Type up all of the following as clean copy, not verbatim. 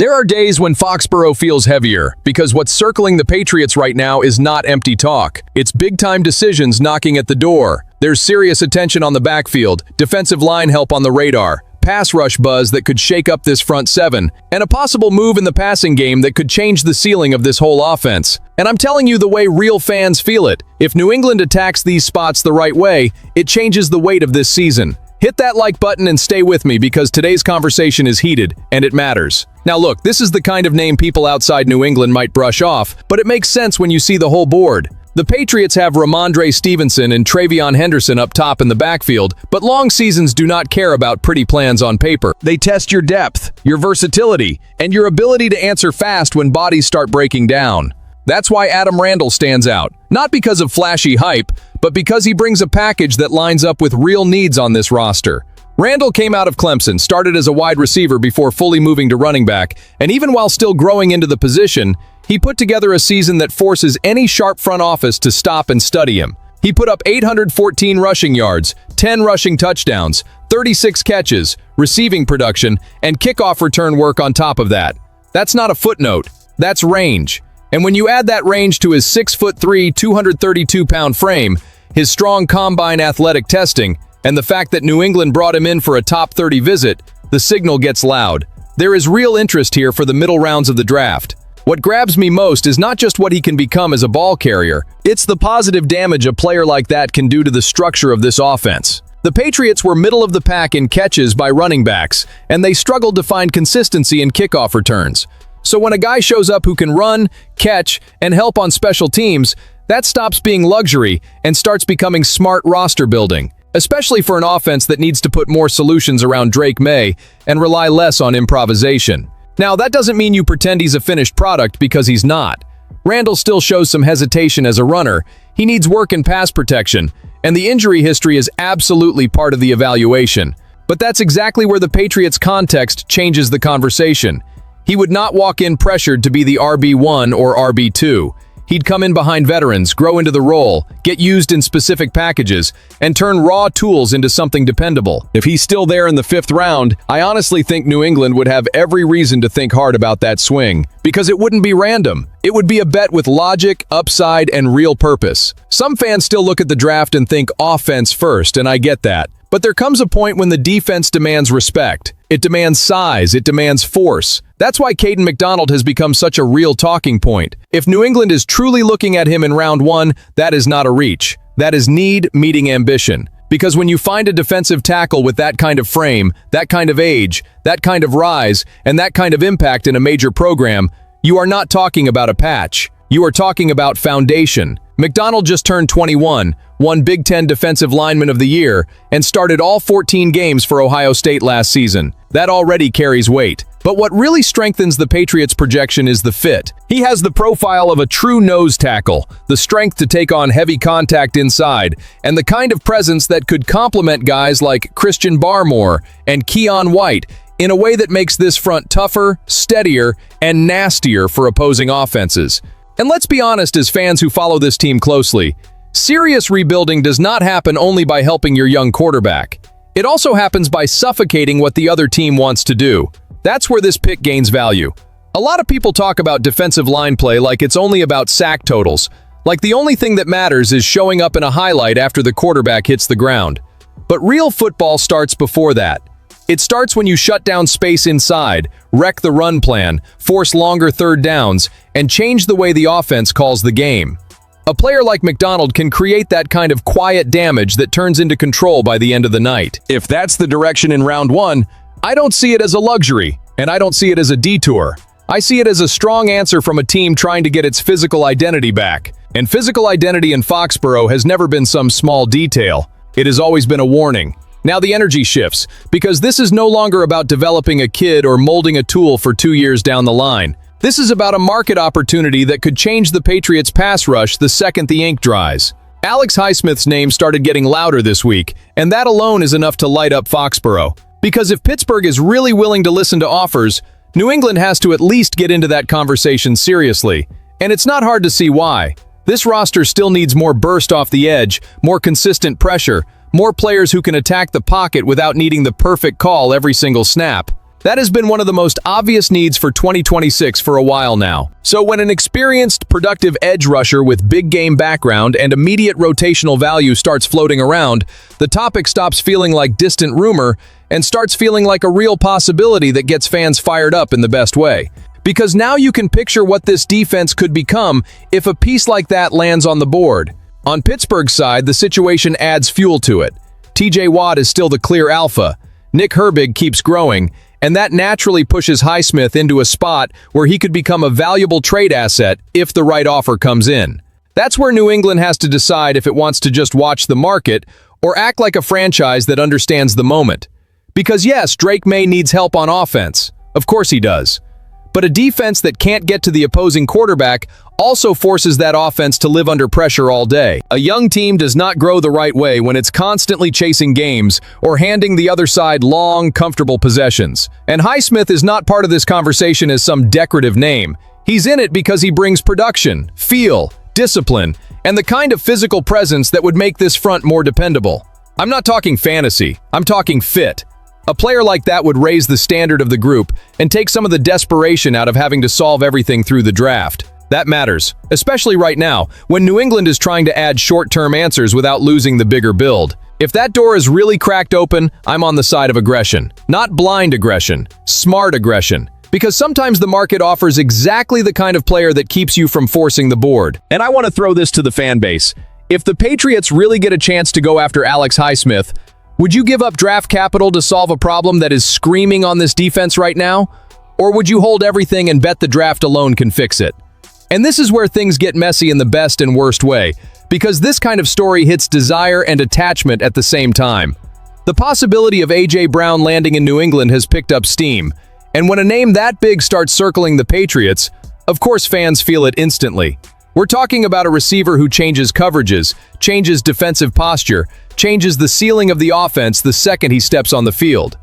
There are days when Foxborough feels heavier, because what's circling the Patriots right now is not empty talk. It's big-time decisions knocking at the door. There's serious attention on the backfield, defensive line help on the radar, pass rush buzz that could shake up this front seven, and a possible move in the passing game that could change the ceiling of this whole offense. And I'm telling you the way real fans feel it. If New England attacks these spots the right way, it changes the weight of this season. Hit that like button and stay with me, because today's conversation is heated, and it matters. Now look, this is the kind of name people outside New England might brush off, but it makes sense when you see the whole board. The Patriots have Ramondre Stevenson and Travion Henderson up top in the backfield, but long seasons do not care about pretty plans on paper. They test your depth, your versatility, and your ability to answer fast when bodies start breaking down. That's why Adam Randall stands out, not because of flashy hype, but because he brings a package that lines up with real needs on this roster. Randall came out of Clemson, started as a wide receiver before fully moving to running back, and even while still growing into the position, he put together a season that forces any sharp front office to stop and study him. He put up 814 rushing yards, 10 rushing touchdowns, 36 catches, receiving production, and kickoff return work on top of that. That's not a footnote, that's range. And when you add that range to his 6'3", 232-pound frame, his strong combine athletic testing, and the fact that New England brought him in for a top 30 visit, the signal gets loud. There is real interest here for the middle rounds of the draft. What grabs me most is not just what he can become as a ball carrier, it's the positive damage a player like that can do to the structure of this offense. The Patriots were middle of the pack in catches by running backs, and they struggled to find consistency in kickoff returns. So when a guy shows up who can run, catch, and help on special teams, that stops being luxury and starts becoming smart roster building, especially for an offense that needs to put more solutions around Drake Maye and rely less on improvisation. Now, that doesn't mean you pretend he's a finished product, because he's not. Randall still shows some hesitation as a runner, he needs work in pass protection, and the injury history is absolutely part of the evaluation. But that's exactly where the Patriots' context changes the conversation. He would not walk in pressured to be the RB1 or RB2. He'd come in behind veterans, grow into the role, get used in specific packages, and turn raw tools into something dependable. If he's still there in the 5th round, I honestly think New England would have every reason to think hard about that swing, because it wouldn't be random. It would be a bet with logic, upside, and real purpose. Some fans still look at the draft and think offense first, and I get that. But there comes a point when the defense demands respect. It demands size, it demands force. That's why Kaden McDonald has become such a real talking point. If New England is truly looking at him in round 1, that is not a reach. That is need meeting ambition. Because when you find a defensive tackle with that kind of frame, that kind of age, that kind of rise, and that kind of impact in a major program, you are not talking about a patch. You are talking about foundation. McDonald just turned 21, won Big Ten Defensive Lineman of the Year, and started all 14 games for Ohio State last season. That already carries weight. But what really strengthens the Patriots' projection is the fit. He has the profile of a true nose tackle, the strength to take on heavy contact inside, and the kind of presence that could complement guys like Christian Barmore and Keon White in a way that makes this front tougher, steadier, and nastier for opposing offenses. And let's be honest, as fans who follow this team closely, serious rebuilding does not happen only by helping your young quarterback. It also happens by suffocating what the other team wants to do. That's where this pick gains value. A lot of people talk about defensive line play like it's only about sack totals, like the only thing that matters is showing up in a highlight after the quarterback hits the ground. But real football starts before that. It starts when you shut down space inside, wreck the run plan, force longer third downs, and change the way the offense calls the game. A player like McDonald can create that kind of quiet damage that turns into control by the end of the night. If that's the direction in round 1, I don't see it as a luxury, and I don't see it as a detour. I see it as a strong answer from a team trying to get its physical identity back. And physical identity in Foxborough has never been some small detail. It has always been a warning. Now the energy shifts, because this is no longer about developing a kid or molding a tool for 2 years down the line. This is about a market opportunity that could change the Patriots' pass rush the second the ink dries. Alex Highsmith's name started getting louder this week, and that alone is enough to light up Foxborough. Because if Pittsburgh is really willing to listen to offers, New England has to at least get into that conversation seriously. And it's not hard to see why. This roster still needs more burst off the edge, more consistent pressure, more players who can attack the pocket without needing the perfect call every single snap. That has been one of the most obvious needs for 2026 for a while now. So when an experienced, productive edge rusher with big game background and immediate rotational value starts floating around, the topic stops feeling like distant rumor and starts feeling like a real possibility that gets fans fired up in the best way. Because now you can picture what this defense could become if a piece like that lands on the board. On Pittsburgh's side, the situation adds fuel to it. TJ Watt is still the clear alpha. Nick Herbig keeps growing, and that naturally pushes Highsmith into a spot where he could become a valuable trade asset if the right offer comes in. That's where New England has to decide if it wants to just watch the market or act like a franchise that understands the moment. Because yes, Drake Maye needs help on offense. Of course he does. But a defense that can't get to the opposing quarterback also forces that offense to live under pressure all day. A young team does not grow the right way when it's constantly chasing games or handing the other side long, comfortable possessions. And Highsmith is not part of this conversation as some decorative name. He's in it because he brings production, feel, discipline, and the kind of physical presence that would make this front more dependable. I'm not talking fantasy, I'm talking fit. A player like that would raise the standard of the group and take some of the desperation out of having to solve everything through the draft. That matters, especially right now, when New England is trying to add short-term answers without losing the bigger build. If that door is really cracked open, I'm on the side of aggression. Not blind aggression, smart aggression. Because sometimes the market offers exactly the kind of player that keeps you from forcing the board. And I want to throw this to the fan base. If the Patriots really get a chance to go after Alex Highsmith, would you give up draft capital to solve a problem that is screaming on this defense right now? Or would you hold everything and bet the draft alone can fix it? And this is where things get messy in the best and worst way, because this kind of story hits desire and attachment at the same time. The possibility of A.J. Brown landing in New England has picked up steam, and when a name that big starts circling the Patriots, of course fans feel it instantly. We're talking about a receiver who changes coverages, changes defensive posture, changes the ceiling of the offense the second he steps on the field.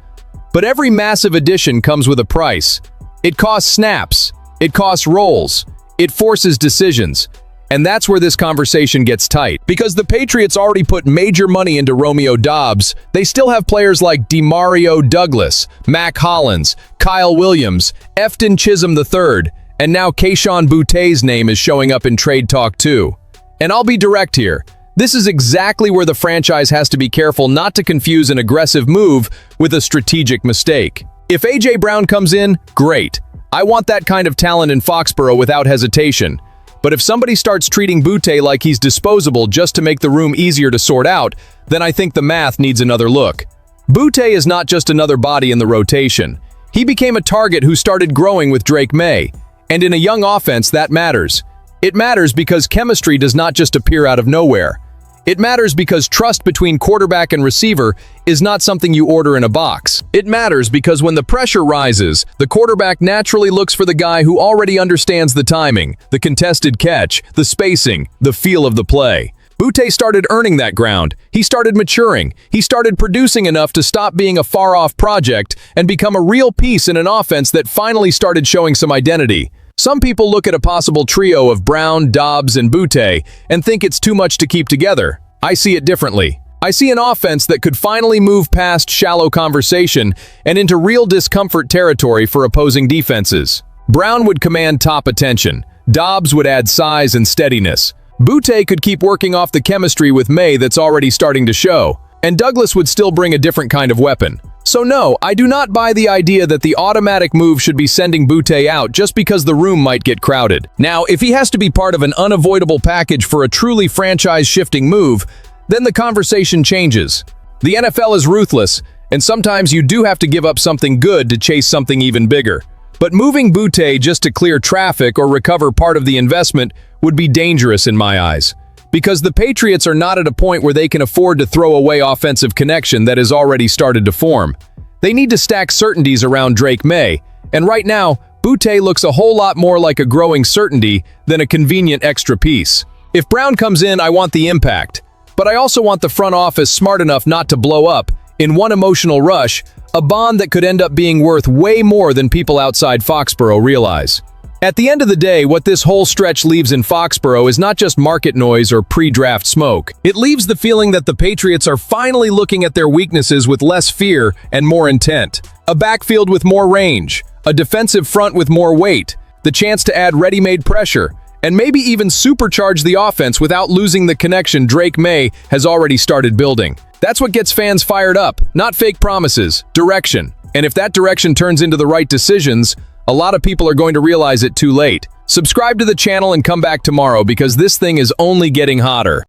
But every massive addition comes with a price. It costs snaps, it costs roles, it forces decisions. And that's where this conversation gets tight. Because the Patriots already put major money into Romeo Doubs, they still have players like Demario Douglas, Mac Hollins, Kyle Williams, Efton Chisholm III, and now Kayshon Boutte's name is showing up in trade talk too. And I'll be direct here. This is exactly where the franchise has to be careful not to confuse an aggressive move with a strategic mistake. If A.J. Brown comes in, great. I want that kind of talent in Foxborough without hesitation. But if somebody starts treating Boutte like he's disposable just to make the room easier to sort out, then I think the math needs another look. Boutte is not just another body in the rotation. He became a target who started growing with Drake Maye. And in a young offense, that matters. It matters because chemistry does not just appear out of nowhere. It matters because trust between quarterback and receiver is not something you order in a box. It matters because when the pressure rises, the quarterback naturally looks for the guy who already understands the timing, the contested catch, the spacing, the feel of the play. Boutte started earning that ground. He started maturing. He started producing enough to stop being a far-off project and become a real piece in an offense that finally started showing some identity. Some people look at a possible trio of Brown, Doubs, and Boutte and think it's too much to keep together. I see it differently. I see an offense that could finally move past shallow conversation and into real discomfort territory for opposing defenses. Brown would command top attention. Doubs would add size and steadiness. Boutte could keep working off the chemistry with Maye that's already starting to show. And Douglas would still bring a different kind of weapon. So no, I do not buy the idea that the automatic move should be sending Boutte out just because the room might get crowded. Now, if he has to be part of an unavoidable package for a truly franchise-shifting move, then the conversation changes. The NFL is ruthless, and sometimes you do have to give up something good to chase something even bigger. But moving Boutte just to clear traffic or recover part of the investment would be dangerous in my eyes. Because the Patriots are not at a point where they can afford to throw away offensive connection that has already started to form. They need to stack certainties around Drake Maye, and right now, Boutte looks a whole lot more like a growing certainty than a convenient extra piece. If Brown comes in, I want the impact, but I also want the front office smart enough not to blow up, in one emotional rush, a bond that could end up being worth way more than people outside Foxborough realize. At the end of the day, what this whole stretch leaves in Foxborough is not just market noise or pre-draft smoke. It leaves the feeling that the Patriots are finally looking at their weaknesses with less fear and more intent. A backfield with more range, a defensive front with more weight, the chance to add ready-made pressure, and maybe even supercharge the offense without losing the connection Drake Maye has already started building. That's what gets fans fired up, not fake promises, direction. And if that direction turns into the right decisions, a lot of people are going to realize it too late. Subscribe to the channel and come back tomorrow because this thing is only getting hotter.